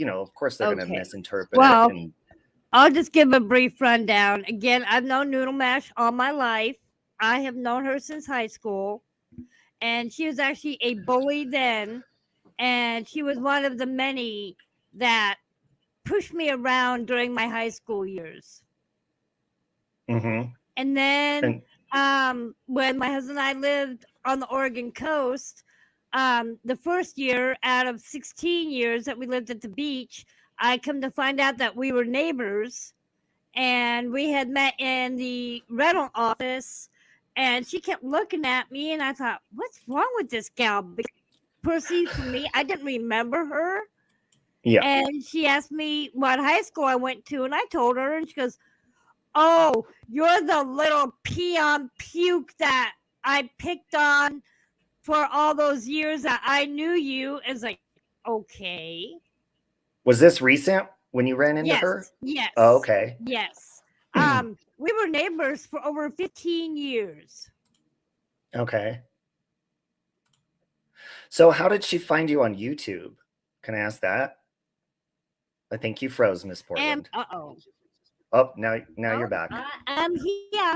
of course they're going to Okay. misinterpret Well, it. And I'll just give a brief rundown. Again, I've known Noodle Mash all my life. I have known her since high school, and she was actually a bully then, and she was one of the many that pushed me around during my high school years. mm-hmm. And then when my husband and I lived on the Oregon coast, the first year out of 16 years that we lived at the beach, I come to find out that we were neighbors, and we had met in the rental office, and she kept looking at me, and I thought, what's wrong with this gal? Because personally, for me, I didn't remember her. Yeah. And she asked me what high school I went to, and I told her, and she goes, oh, you're the little peon puke that I picked on for all those years that I knew you. It's like, okay. Was this recent when you ran into her? Yes. Oh, okay. Yes. We were neighbors for over 15 years. Okay. So how did she find you on YouTube? Can I ask that? I think you froze, Miss Portland. Uh-oh. Oh, now you're back. I'm here.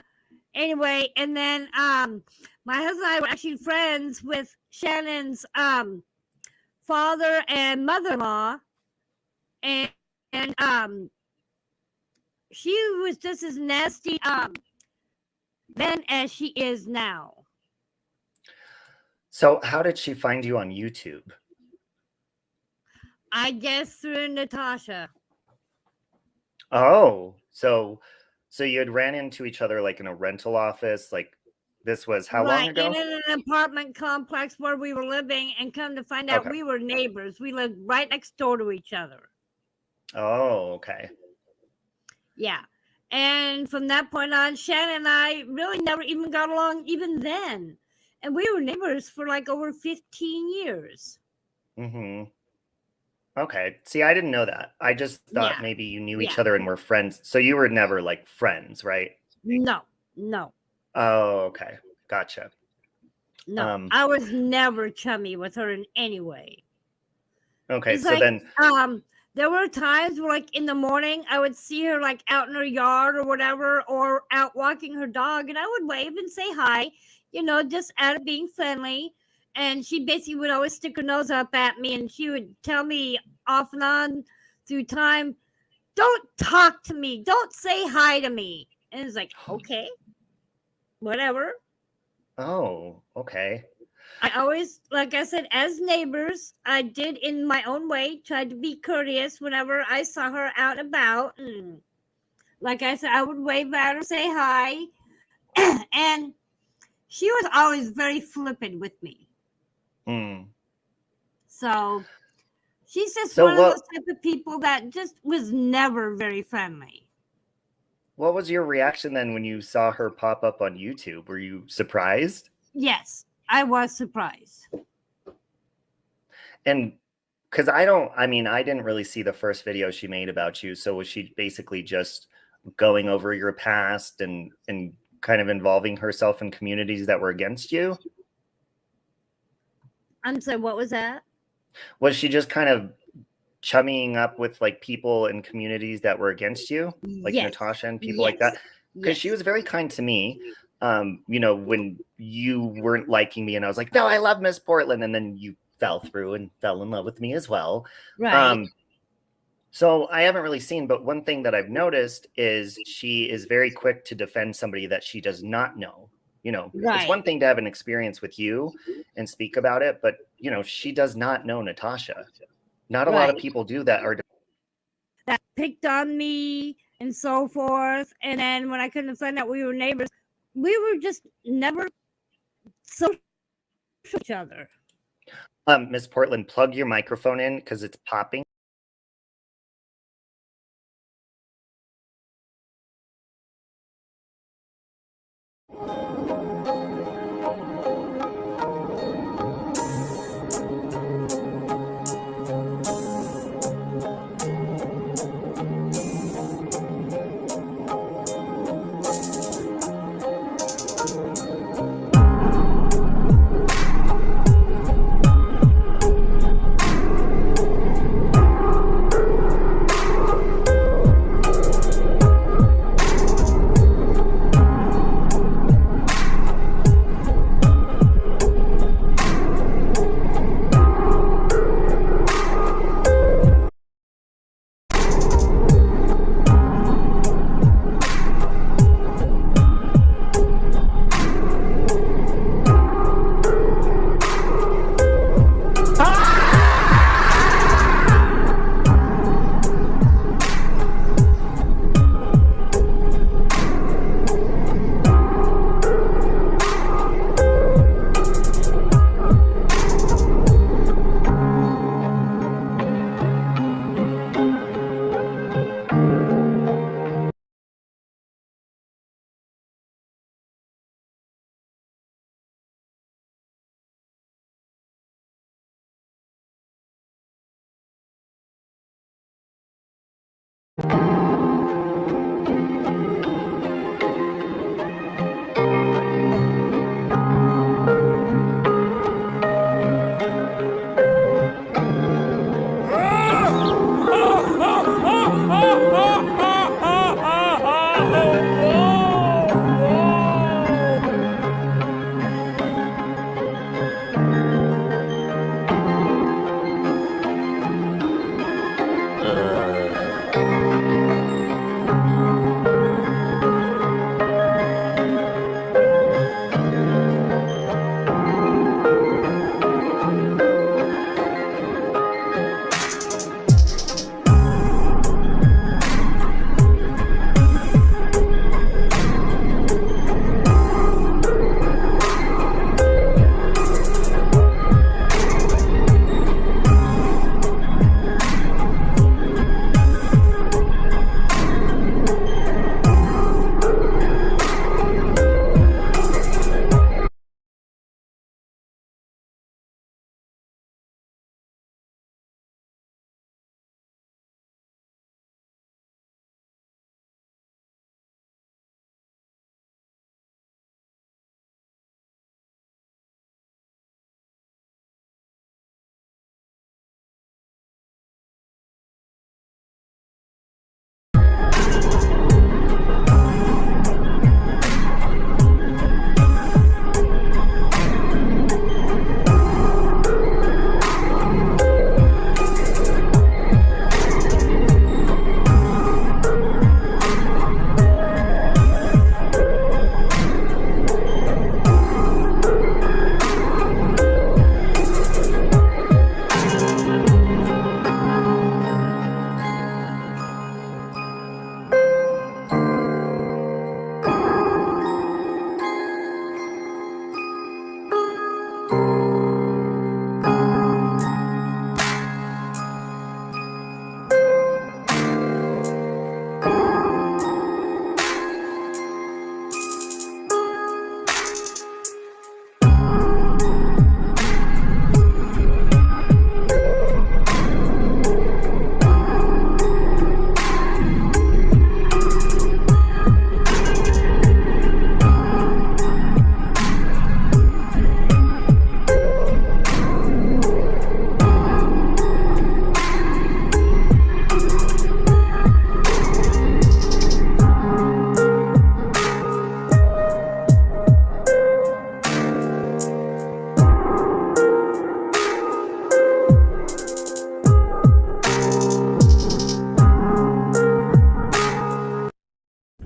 Anyway, and then my husband and I were actually friends with Shannon's father and mother-in-law, and she was just as nasty then as she is now. So how did she find you on YouTube? I guess through Natasha. Oh, so you had ran into each other like in a rental office, like this was how long ago? In an apartment complex where we were living, and come to find out we were neighbors. We lived right next door to each other. Oh, okay. Yeah. And from that point on, Shannon and I really never even got along even then. And we were neighbors for like over 15 years. Mm-hmm. Okay. See, I didn't know that. I just thought maybe you knew each other and were friends. So you were never like friends, right? No. Oh, okay. Gotcha. No, I was never chummy with her in any way. Okay. It's so like, then there were times where like in the morning I would see her like out in her yard or whatever, or out walking her dog, and I would wave and say hi, just out of being friendly. And she basically would always stick her nose up at me, and she would tell me off and on through time, don't talk to me. Don't say hi to me. And it's like, okay, whatever. Oh, okay. I always, like I said, as neighbors, I did in my own way, tried to be courteous whenever I saw her out and about. And like I said, I would wave at her, say hi. And she was always very flippant with me. So she's just one of those type of people that just was never very friendly. What was your reaction then when you saw her pop up on YouTube? Were you surprised? Yes, I was surprised. And because I didn't really see the first video she made about you. So was she basically just going over your past and kind of involving herself in communities that were against you? I'm sorry, what was that? Was she just kind of chummying up with like people in communities that were against you, like Natasha and people like that? Because she was very kind to me. When you weren't liking me and I was like, no, I love Miss Portland. And then you fell through and fell in love with me as well. Right. So I haven't really seen, but one thing that I've noticed is she is very quick to defend somebody that she does not know. It's one thing to have an experience with you and speak about it, but she does not know Natasha. Not a lot of people do that that picked on me and so forth. And then when I couldn't find out we were neighbors, we were just never social each other. Miss Portland, plug your microphone in because it's popping.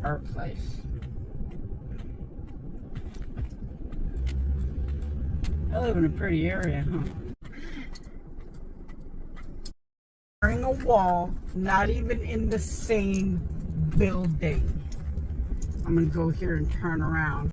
Our place. I live in a pretty area, huh? Wearing a wall, not even in the same building. I'm gonna go here and turn around.